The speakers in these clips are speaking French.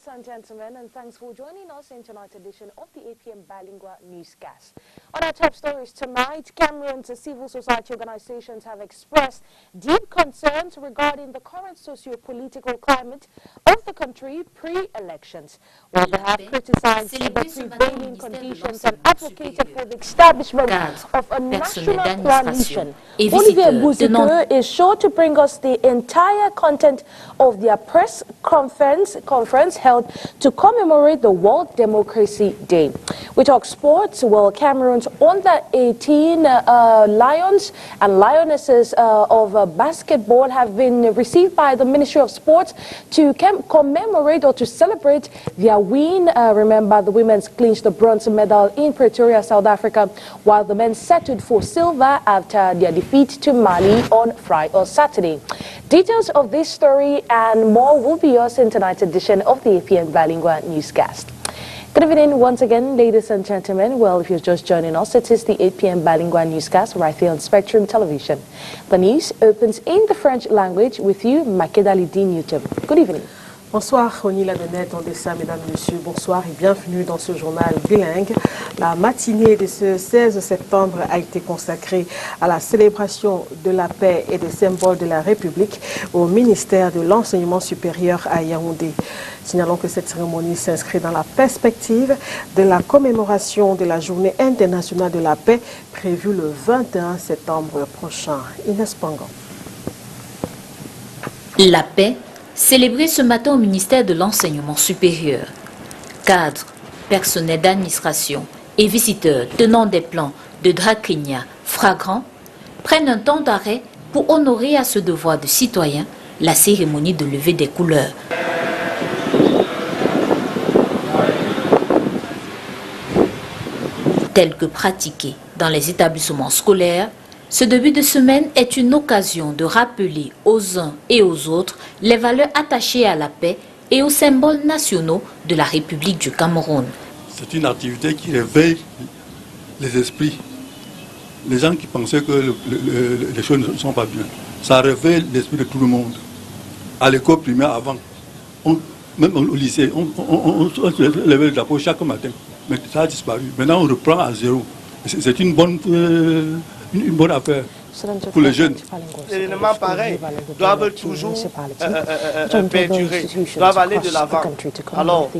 ladies and gentlemen, and thanks for joining us in tonight's edition of the 8 p.m. Bilingual Newscast. On our top stories tonight, Cameroon's civil society organizations have expressed deep concerns regarding the current socio-political climate of the country pre-elections. While they have criticized the prevailing conditions and advocated for the establishment of a national coalition, Olivier Bouzouke is sure to bring us the entire content of their press conference held to commemorate the World Democracy Day. We talk sports. Well, Cameroon's under-18 Lions and Lionesses of basketball have been received by the Ministry of Sports to commemorate or to celebrate their win. Remember, the women's clinched the bronze medal in Pretoria, South Africa, while the men settled for silver after their defeat to Mali on Saturday. Details of this story and more will be yours in tonight's edition of the 8 p.m. Bilingual Newscast. Good evening once again, ladies and gentlemen. Well, if you're just joining us, it is the 8 p.m. Bilingual Newscast right here on Spectrum Television. The news opens in the French language with you, Makeda Lidine Newton. Good evening. Bonsoir, Rony Ladonnette, en dessin, mesdames, messieurs, bonsoir et bienvenue dans ce journal bilingue. La matinée de ce 16 septembre a été consacrée à la célébration de la paix et des symboles de la République au ministère de l'Enseignement supérieur à Yaoundé. Signalons que cette cérémonie s'inscrit dans la perspective de la commémoration de la Journée internationale de la paix prévue le 21 septembre prochain. Inès Pangon. La paix célébrée ce matin au ministère de l'Enseignement supérieur. Cadres, personnel d'administration et visiteurs tenant des plans de Drakinia fragrants prennent un temps d'arrêt pour honorer à ce devoir de citoyen la cérémonie de levée des couleurs. Tel que pratiqué dans les établissements scolaires, ce début de semaine est une occasion de rappeler aux uns et aux autres les valeurs attachées à la paix et aux symboles nationaux de la République du Cameroun. C'est une activité qui réveille les esprits. Les gens qui pensaient que les choses ne sont pas bien, ça réveille l'esprit de tout le monde. À l'école primaire avant, même au lycée, on se levait le drapeau chaque matin, mais ça a disparu. Maintenant on reprend à zéro. C'est une bonne affaire pour les jeunes. Les éléments pareils doivent toujours perdurer, doivent aller de l'avant. Alors,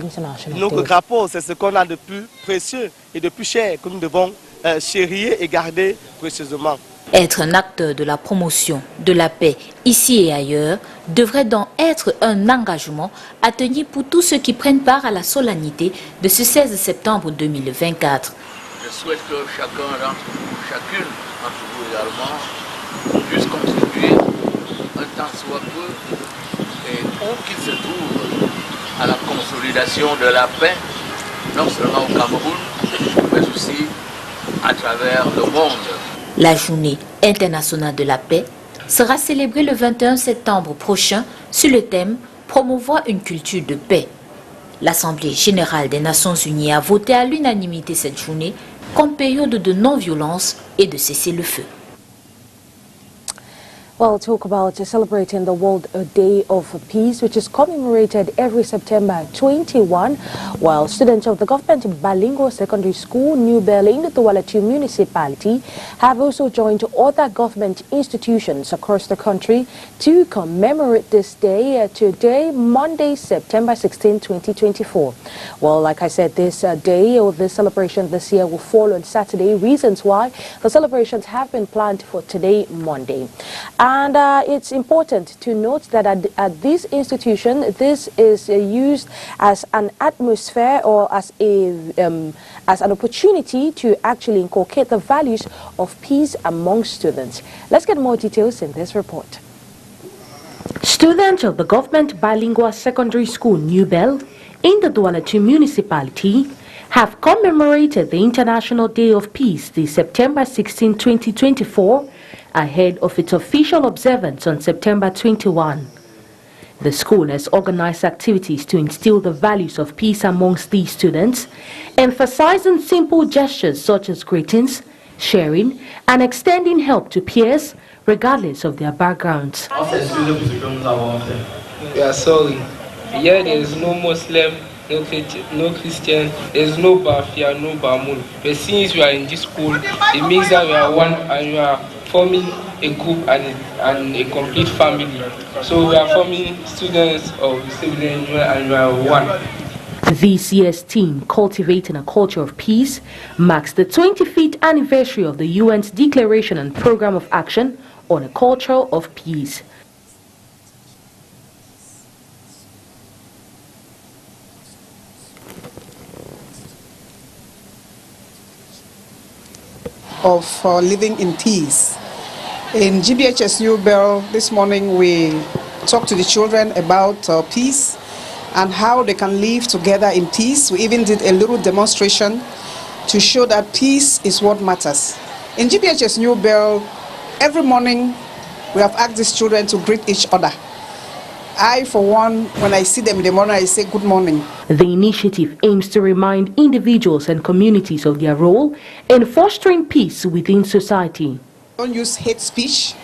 notre drapeau, c'est ce qu'on a de plus précieux et de plus cher que nous devons chérir et garder précieusement. Être un acteur de la promotion de la paix ici et ailleurs devrait donc être un engagement à tenir pour tous ceux qui prennent part à la solennité de ce 16 septembre 2024. Je souhaite que chacune d'entre vous également puisse contribuer un temps soit peu et où qu'il se trouve à la consolidation de la paix, non seulement au Cameroun, mais aussi à travers le monde. La journée internationale de la paix sera célébrée le 21 septembre prochain sur le thème « Promouvoir une culture de paix ». L'Assemblée générale des Nations unies a voté à l'unanimité cette journée comme période de non-violence et de cessez-le-feu. Well, talk about celebrating the World Day of Peace, which is commemorated every September 21, while students of the government bilingual secondary school, New Bell in the Douala municipality, have also joined other government institutions across the country to commemorate this day today, Monday, September 16, 2024. Well, like I said, this day or this celebration this year will fall on Saturday. Reasons why the celebrations have been planned for today, Monday. And it's important to note that at this institution, this is used as an atmosphere or as an opportunity to actually inculcate the values of peace among students. Let's get more details in this report. Students of the government bilingual secondary school New Bell in the Douala municipality have commemorated the International Day of Peace, the September 16, 2024, ahead of its official observance on September 21. The school has organized activities to instill the values of peace amongst these students, emphasizing simple gestures such as greetings, sharing, and extending help to peers, regardless of their backgrounds. We are sorry Here there is no Muslim, no Christian, there is no Bafia, no Bamul. But since we are in this school, it means that we are one and we are forming a group and a complete family. So we are forming students of civil engineering and we are one. This year's theme, Cultivating a Culture of Peace, marks the 25th anniversary of the UN's Declaration and Program of Action on a Culture of Peace. Of living in peace. In GBHS New Bell this morning we talked to the children about peace and how they can live together in peace. We even did a little demonstration to show that peace is what matters. In GBHS New Bell, every morning we have asked these children to greet each other. I, for one, when I see them in the morning, I say good morning. The initiative aims to remind individuals and communities of their role in fostering peace within society. Don't use hate speech.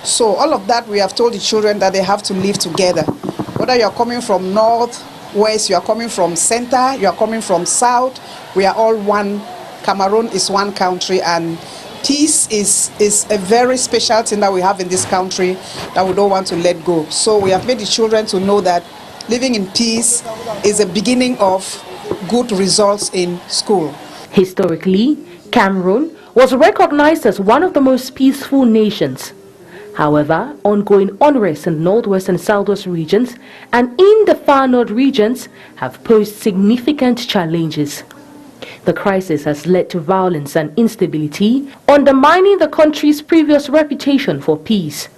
So all of that we have told the children that they have to live together. Whether you are coming from north, west, you are coming from center, you are coming from south, we are all one. Cameroon is one country, and peace is a very special thing that we have in this country that we don't want to let go. So we have made the children to know that living in peace is the beginning of good results in school. Historically, Cameroon was recognized as one of the most peaceful nations. However, ongoing unrest in northwest and southwest regions and in the far north regions have posed significant challenges. The crisis has led to violence and instability, undermining the country's previous reputation for peace.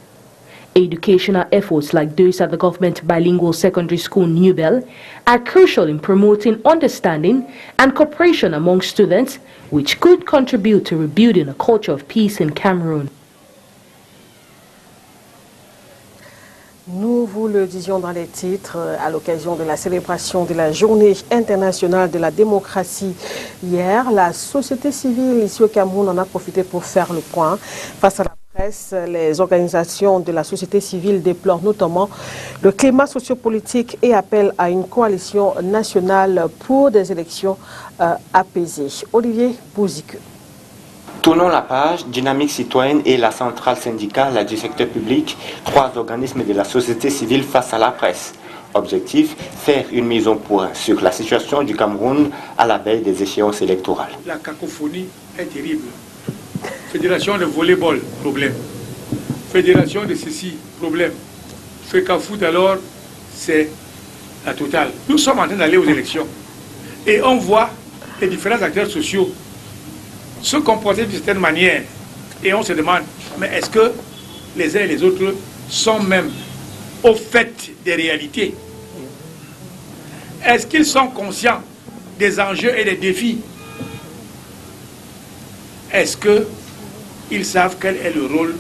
Educational efforts like those at the government bilingual secondary school New Bell are crucial in promoting understanding and cooperation among students, which could contribute to rebuilding a culture of peace in Cameroon. Nous vous le disions dans les titres, à l'occasion de la célébration de la Journée internationale de la démocratie hier, la société civile ici au Cameroun en a profité pour faire le point. Face à la presse, les organisations de la société civile déplorent notamment le climat sociopolitique et appellent à une coalition nationale pour des élections apaisées. Olivier Bouzique. Tournons la page, Dynamique citoyenne et la centrale syndicale du secteur public, trois organismes de la société civile face à la presse. Objectif, faire une mise au point sur la situation du Cameroun à la veille des échéances électorales. La cacophonie est terrible. Fédération de volleyball, problème. Fédération de ceci, problème. FECAFoot alors, c'est la totale. Nous sommes en train d'aller aux élections et on voit les différents acteurs sociaux se comporter d'une certaine manière et on se demande, mais est-ce que les uns et les autres sont même au fait des réalités? Est-ce qu'ils sont conscients des enjeux et des défis? Est-ce qu'ils savent quel est le rôle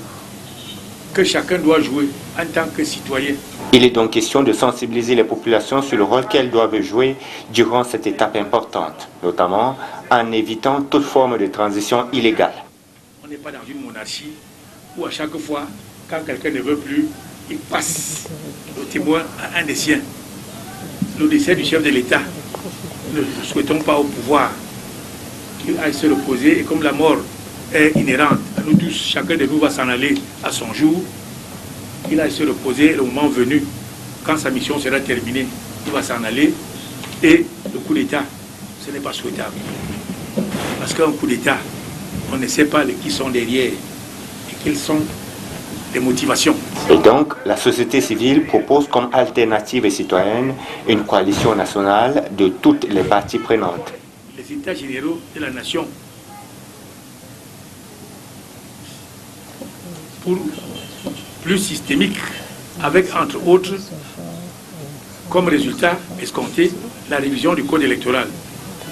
que chacun doit jouer en tant que citoyen? Il est donc question de sensibiliser les populations sur le rôle qu'elles doivent jouer durant cette étape importante, notamment en évitant toute forme de transition illégale. On n'est pas dans une monarchie où à chaque fois, quand quelqu'un ne veut plus, il passe le témoin à un des siens. Le décès du chef de l'État, nous ne souhaitons pas au pouvoir qu'il aille se reposer, et comme la mort est inhérente à nous tous, chacun de nous va s'en aller à son jour, il aille se reposer, le moment venu, quand sa mission sera terminée, il va s'en aller, et le coup d'État, ce n'est pas souhaitable. Parce qu'un coup d'État, on ne sait pas qui sont derrière et quelles sont les motivations. Et donc, la société civile propose comme alternative citoyenne une coalition nationale de toutes les parties prenantes. Les États généraux de la nation, pour plus systémique, avec entre autres comme résultat escompté la révision du code électoral,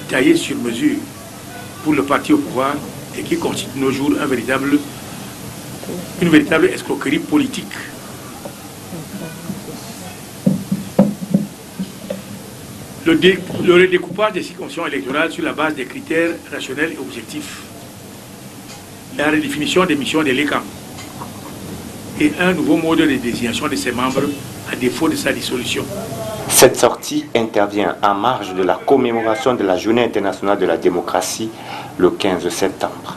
taillé sur mesure pour le parti au pouvoir et qui constitue nos jours une véritable escroquerie politique. Le redécoupage des circonscriptions électorales sur la base des critères rationnels et objectifs, la redéfinition des missions de l'ECAM et un nouveau mode de désignation de ses membres à défaut de sa dissolution. Cette sortie intervient en marge de la commémoration de la Journée internationale de la démocratie le 15 septembre.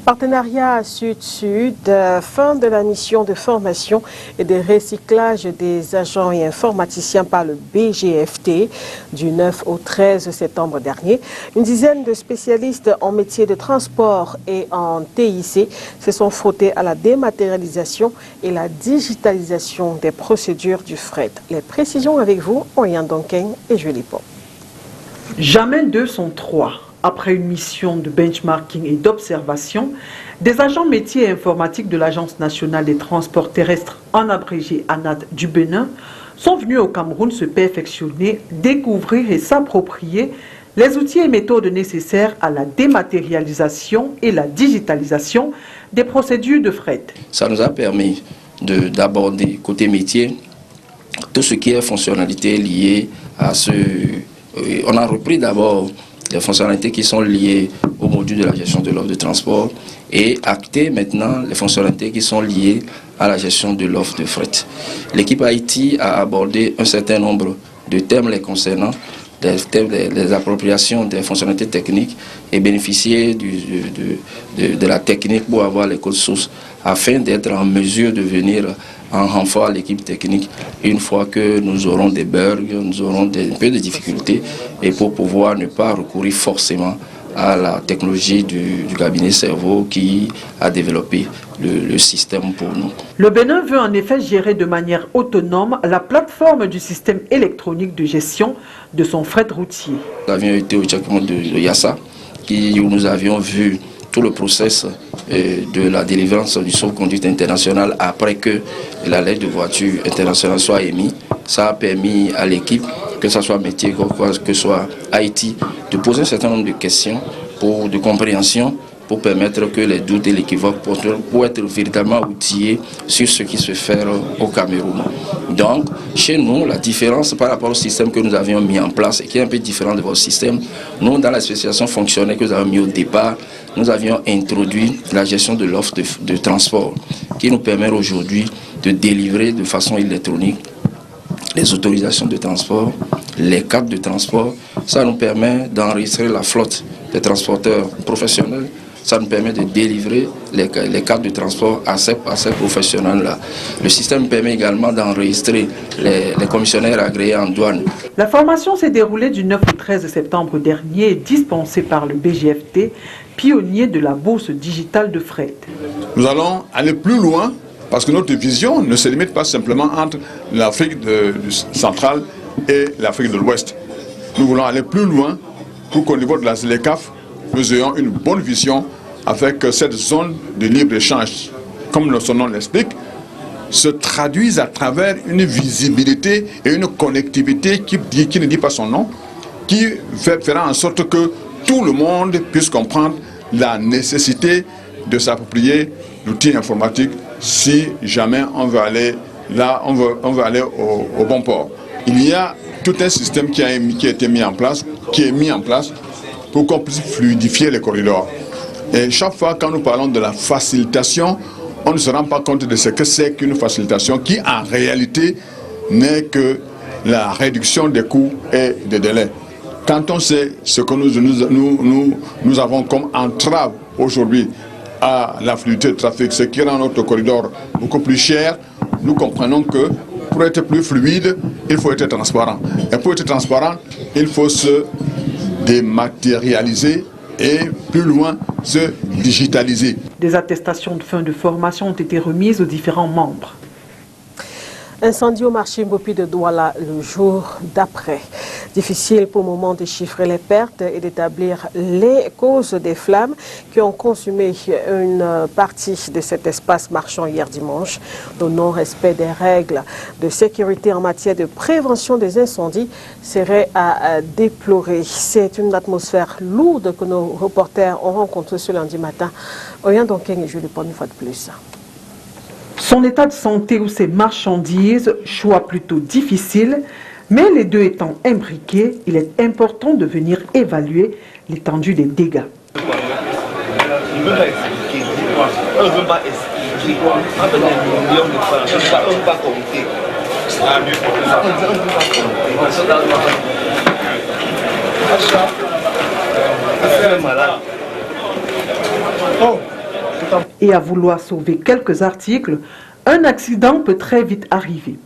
Partenariat Sud-Sud, fin de la mission de formation et de recyclage des agents et informaticiens par le BGFT du 9 au 13 septembre dernier. Une dizaine de spécialistes en métier de transport et en TIC se sont frottés à la dématérialisation et la digitalisation des procédures du fret. Les précisions avec vous, Oriane Donken et Julie Pont. Jamais 2 sont 3. Après une mission de benchmarking et d'observation, des agents métiers informatiques de l'Agence nationale des transports terrestres, en abrégé ANAT du Bénin, sont venus au Cameroun se perfectionner, découvrir et s'approprier les outils et méthodes nécessaires à la dématérialisation et la digitalisation des procédures de fret. Ça nous a permis d'aborder côté métier tout ce qui est fonctionnalité liée à ce... On a repris d'abord les fonctionnalités qui sont liées au module de la gestion de l'offre de transport et acter maintenant les fonctionnalités qui sont liées à la gestion de l'offre de fret. L'équipe IT a abordé un certain nombre de thèmes les concernant, les appropriations des fonctionnalités techniques et bénéficier de la technique pour avoir les codes sources afin d'être en mesure de venir en renfort à l'équipe technique une fois que nous aurons des bugs, nous aurons un peu de difficultés et pour pouvoir ne pas recourir forcément à la technologie du cabinet cerveau qui a développé le système pour nous. Le Bénin veut en effet gérer de manière autonome la plateforme du système électronique de gestion de son fret routier. Nous avions été au checkpoint de Yassa où nous avions vu tout le process de la délivrance du sauf-conduite international après que la lettre de voiture internationale soit émise. Ça a permis à l'équipe, que ce soit métier, que ce soit IT, de poser un certain nombre de questions de compréhension pour permettre que les doutes et l'équivoque pour être véritablement outillés sur ce qui se fait au Cameroun. Donc, chez nous, la différence par rapport au système que nous avions mis en place et qui est un peu différent de votre système, nous, dans la spécification fonctionnelle que nous avons mis au départ, nous avions introduit la gestion de l'offre de transport qui nous permet aujourd'hui de délivrer de façon électronique les autorisations de transport, les cartes de transport. Ça nous permet d'enregistrer la flotte des transporteurs professionnels. Ça nous permet de délivrer les cartes de transport à ces professionnels-là. Le système permet également d'enregistrer les commissionnaires agréés en douane. La formation s'est déroulée du 9 au 13 septembre dernier et dispensée par le BGFT, pionnier de la bourse digitale de fret. Nous allons aller plus loin parce que notre vision ne se limite pas simplement entre l'Afrique centrale et l'Afrique de l'Ouest. Nous voulons aller plus loin pour qu'au niveau de la ZLECAf, nous ayons une bonne vision avec cette zone de libre-échange, comme son nom l'explique, se traduise à travers une visibilité et une connectivité qui ne dit pas son nom, qui fera en sorte que tout le monde puisse comprendre la nécessité de s'approprier l'outil informatique si jamais on veut aller là, on veut aller au bon port. Il y a tout un système qui a été mis en place, pour qu'on puisse fluidifier les corridors. Et chaque fois quand nous parlons de la facilitation, on ne se rend pas compte de ce que c'est qu'une facilitation qui en réalité n'est que la réduction des coûts et des délais. Quand on sait ce que nous avons comme entrave aujourd'hui à la fluidité du trafic, ce qui rend notre corridor beaucoup plus cher, nous comprenons que pour être plus fluide, il faut être transparent. Et pour être transparent, il faut se dématérialiser et plus loin se digitaliser. Des attestations de fin de formation ont été remises aux différents membres. Incendie au marché Mbopi de Douala le jour d'après. Difficile pour le moment de chiffrer les pertes et d'établir les causes des flammes qui ont consumé une partie de cet espace marchand hier dimanche. Le non-respect des règles de sécurité en matière de prévention des incendies serait à déplorer. C'est une atmosphère lourde que nos reporters ont rencontrée ce lundi matin. Oriane Donken et Julie Pont une fois de plus. Son état de santé ou ses marchandises, choix plutôt difficile, mais les deux étant imbriqués, il est important de venir évaluer l'étendue des dégâts. On ne veut pas expliquer, on ne veut pas expliquer. En fait, des millions de francs, ça ne peut pas compter. Et à vouloir sauver quelques articles, un accident peut très vite arriver.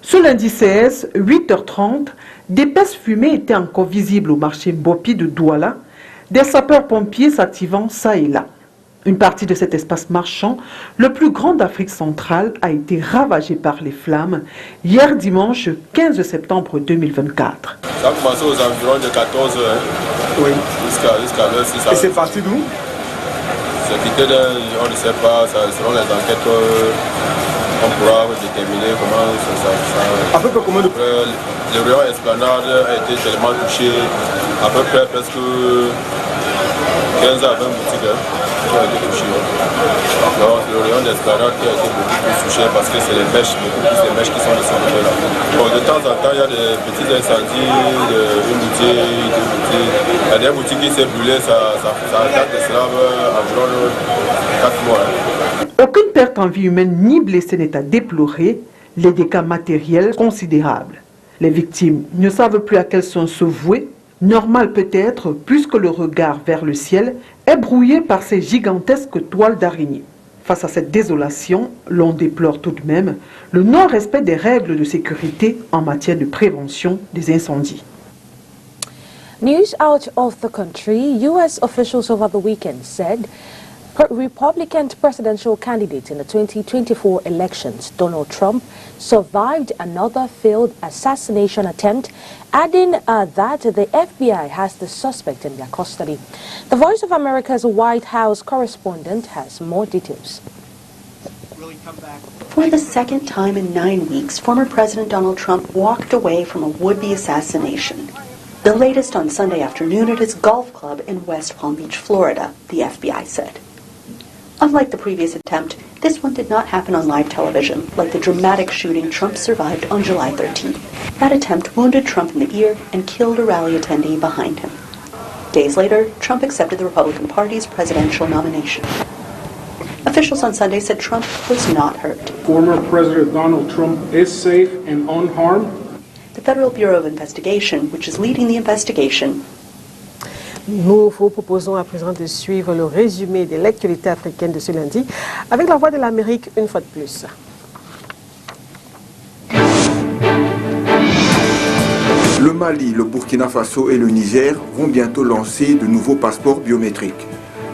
Ce lundi 16, 8h30, d'épaisses fumées étaient encore visibles au marché Mbopi de Douala, des sapeurs-pompiers s'activant ça et là. Une partie de cet espace marchand, le plus grand d'Afrique centrale, a été ravagé par les flammes hier dimanche 15 septembre 2024. Ça a commencé aux environs de 14 heures. Oui. Jusqu'à l'heure 6 heures. Et c'est parti d'où? C'est quitté on ne sait pas, selon les enquêtes, on pourra déterminer comment ça. À peu près combien de... Le rayon Esplanade a été tellement touché, à peu près presque 15 à 20 boutiques qui ont été touchées. Donc le rayon d'Esplanade qui a été beaucoup plus touché parce que c'est les mèches, beaucoup plus les mèches qui sont descendues là. Bon, de temps en temps, il y a des petits incendies, une boutique, deux boutiques. La dernière boutique qui s'est brûlée, ça date de cela environ 4 mois. Aucune perte en vie humaine ni blessé n'est à déplorer, les dégâts matériels considérables. Les victimes ne savent plus à quel sens se vouer, normal peut-être puisque le regard vers le ciel est brouillé par ces gigantesques toiles d'araignée. Face à cette désolation, l'on déplore tout de même le non-respect des règles de sécurité en matière de prévention des incendies. News out of the country. U.S. officials over the weekend said Republican presidential candidate in the 2024 elections, Donald Trump, survived another failed assassination attempt, adding that the FBI has the suspect in their custody. The Voice of America's White House correspondent has more details. For the second time in 9 weeks, former President Donald Trump walked away from a would-be assassination. The latest on Sunday afternoon at his golf club in West Palm Beach, Florida, the FBI said. Unlike the previous attempt, this one did not happen on live television, like the dramatic shooting Trump survived on July 13th. That attempt wounded Trump in the ear and killed a rally attendee behind him. Days later, Trump accepted the Republican Party's presidential nomination. Officials on Sunday said Trump was not hurt. Former President Donald Trump is safe and unharmed. The Federal Bureau of Investigation, which is leading the investigation, Nous vous proposons à présent de suivre le résumé de l'actualité africaine de ce lundi avec la Voix de l'Amérique une fois de plus. Le Mali, le Burkina Faso et le Niger vont bientôt lancer de nouveaux passeports biométriques.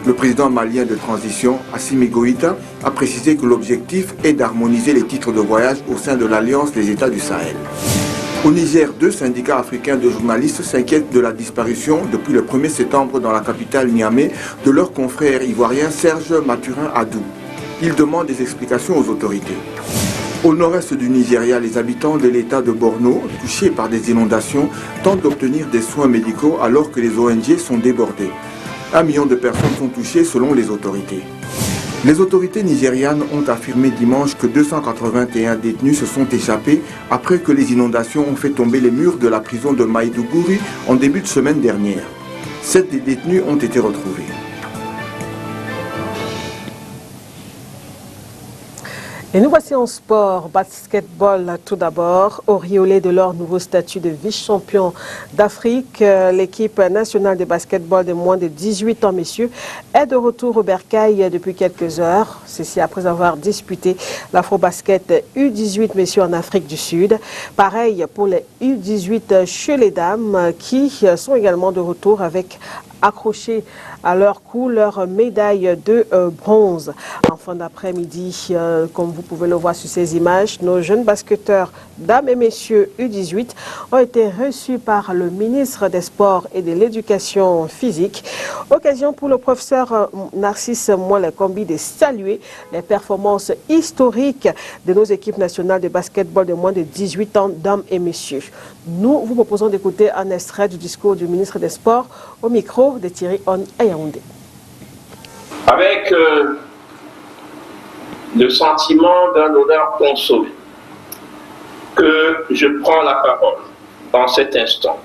Le président malien de transition, Assimi Goïta, a précisé que l'objectif est d'harmoniser les titres de voyage au sein de l'Alliance des États du Sahel. Au Niger, 2 syndicats africains de journalistes s'inquiètent de la disparition depuis le 1er septembre dans la capitale Niamey de leur confrère ivoirien Serge Mathurin Adou. Ils demandent des explications aux autorités. Au nord-est du Nigeria, les habitants de l'état de Borno, touchés par des inondations, tentent d'obtenir des soins médicaux alors que les ONG sont débordées. 1 million de personnes sont touchées selon les autorités. Les autorités nigérianes ont affirmé dimanche que 281 détenus se sont échappés après que les inondations ont fait tomber les murs de la prison de Maïdougouri en début de semaine dernière. 7 des détenus ont été retrouvés. Et nous voici en sport, basketball tout d'abord. Auréolé de leur nouveau statut de vice-champion d'Afrique, l'équipe nationale de basketball de moins de 18 ans, messieurs, est de retour au bercail depuis quelques heures. Ceci après avoir disputé l'Afro-Basket U18, messieurs, en Afrique du Sud. Pareil pour les U18 chez les dames qui sont également de retour avec accroché à leur cou leur médaille de bronze. En fin d'après-midi, comme vous pouvez le voir sur ces images, nos jeunes basketteurs, dames et messieurs U18, ont été reçus par le ministre des Sports et de l'Éducation physique. Occasion pour le professeur Narcisse Moualé-Kombi de saluer les performances historiques de nos équipes nationales de basketball de moins de 18 ans, dames et messieurs. Nous vous proposons d'écouter un extrait du discours du ministre des Sports au micro de Thierry On à Yaoundé. Avec le sentiment d'un honneur consommé, que je prends la parole dans cet instant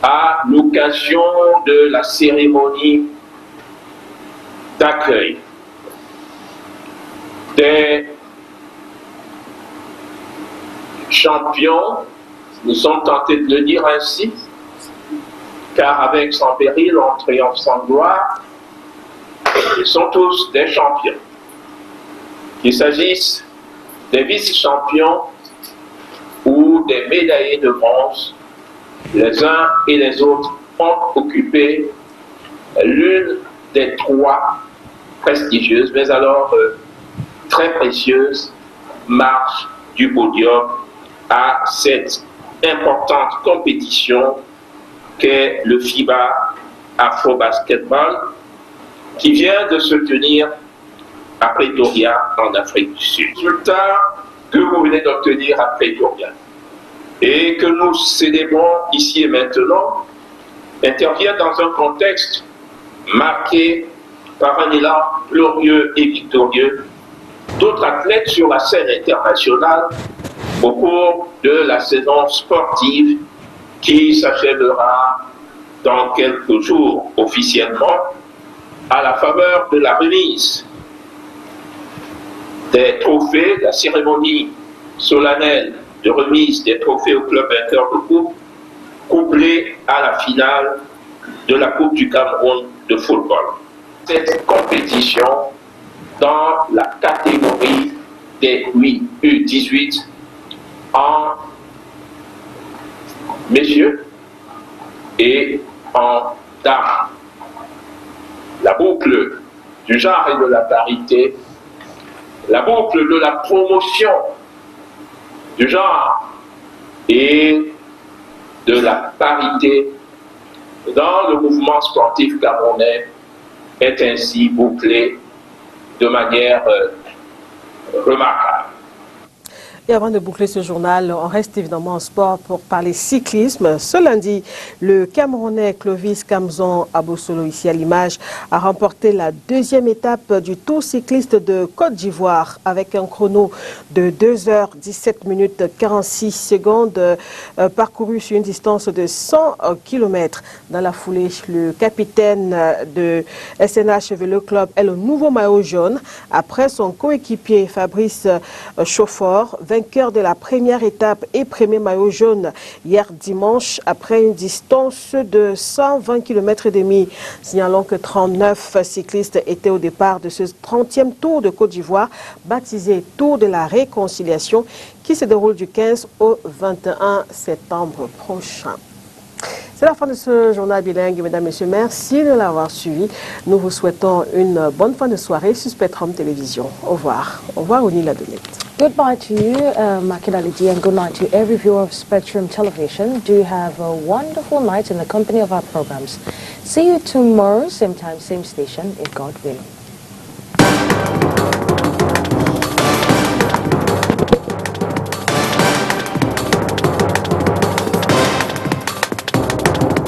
à l'occasion de la cérémonie d'accueil des champions, nous sommes tentés de le dire ainsi, car avec sans péril, on triomphe sans gloire. Ils sont tous des champions. Qu'il s'agisse des vice-champions ou des médaillés de bronze, les uns et les autres ont occupé l'une des trois prestigieuses, mais alors très précieuses, marches du podium à cette importante compétition qu'est le FIBA Afro Basketball, qui vient de se tenir à Pretoria, en Afrique du Sud. Le résultat que vous venez d'obtenir à Pretoria et que nous célébrons ici et maintenant intervient dans un contexte marqué par un élan glorieux et victorieux d'autres athlètes sur la scène internationale au cours de la saison sportive qui s'achèvera dans quelques jours officiellement à la faveur de la remise des trophées, la cérémonie solennelle de remise des trophées au club vainqueur de coupe, couplée à la finale de la Coupe du Cameroun de football. Cette compétition dans la catégorie des U18 en messieurs et en dames. La boucle du genre et de la parité, la boucle de la promotion du genre et de la parité dans le mouvement sportif camerounais est ainsi bouclée de manière remarquable. Et avant de boucler ce journal, on reste évidemment en sport pour parler cyclisme. Ce lundi, le Camerounais Clovis Kamzon Abosolo, ici à l'image, a remporté la deuxième étape du Tour cycliste de Côte d'Ivoire avec un chrono de 2h17 minutes 46 secondes parcouru sur une distance de 100 km. Dans la foulée, le capitaine de SNH Vélo Club est le nouveau maillot jaune après son coéquipier Fabrice Chauffeur, vainqueur de la première étape et premier maillot jaune hier dimanche après une distance de 120 km et demi. Signalons que 39 cyclistes étaient au départ de ce 30e Tour de Côte d'Ivoire, baptisé Tour de la Réconciliation, qui se déroule du 15 au 21 septembre prochain. C'est la fin de ce journal bilingue, mesdames, messieurs. Merci de l'avoir suivi. Nous vous souhaitons une bonne fin de soirée sur Spectrum Télévision. Au revoir. Au revoir, Oni Ladonette. Goodbye to you, Makidaliji, and good night to every viewer of Spectrum Television. Do have a wonderful night in the company of our programs. See you tomorrow, same time, same station, if God willing.